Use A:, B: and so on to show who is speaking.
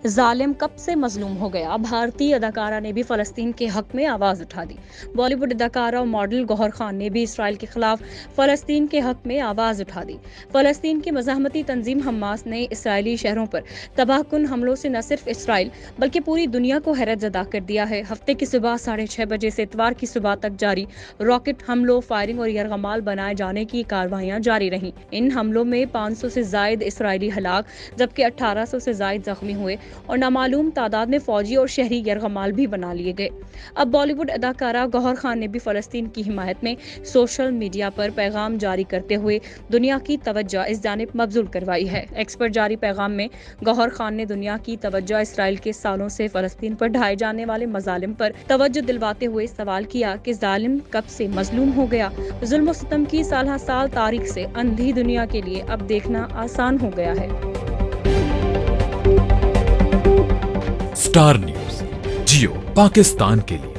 A: ظالم کب سے مظلوم ہو گیا؟ بھارتی اداکارہ نے بھی فلسطین کے حق میں آواز اٹھا دی۔ بالی ووڈ اداکارہ اور ماڈل گوہر خان نے بھی اسرائیل کے خلاف فلسطین کے حق میں آواز اٹھا دی۔ فلسطین کی مزاحمتی تنظیم حماس نے اسرائیلی شہروں پر تباہ کن حملوں سے نہ صرف اسرائیل بلکہ پوری دنیا کو حیرت زدہ کر دیا ہے۔ ہفتے کی صبح 6:30 بجے سے اتوار کی صبح تک جاری راکٹ حملوں، فائرنگ اور یرغمال بنائے جانے کی کارروائیاں جاری رہیں۔ ان حملوں میں 500 سے زائد اسرائیلی ہلاک جبکہ 1800 سے زائد زخمی ہوئے اور نامعلوم تعداد میں فوجی اور شہری یرغمال بھی بنا لیے گئے۔ اب بالی ووڈ اداکارہ گوہر خان نے بھی فلسطین کی حمایت میں سوشل میڈیا پر پیغام جاری کرتے ہوئے دنیا کی توجہ اس جانب مبذول کروائی ہے۔ ایکس پر جاری پیغام میں گوہر خان نے دنیا کی توجہ اسرائیل کے سالوں سے فلسطین پر ڈھائے جانے والے مظالم پر توجہ دلواتے ہوئے سوال کیا کہ ظالم کب سے مظلوم ہو گیا؟ ظلم و ستم کی سالہ سال تاریخ سے اندھی دنیا کے لیے اب دیکھنا آسان ہو گیا ہے۔
B: اسٹار نیوز جیو پاکستان کے لیے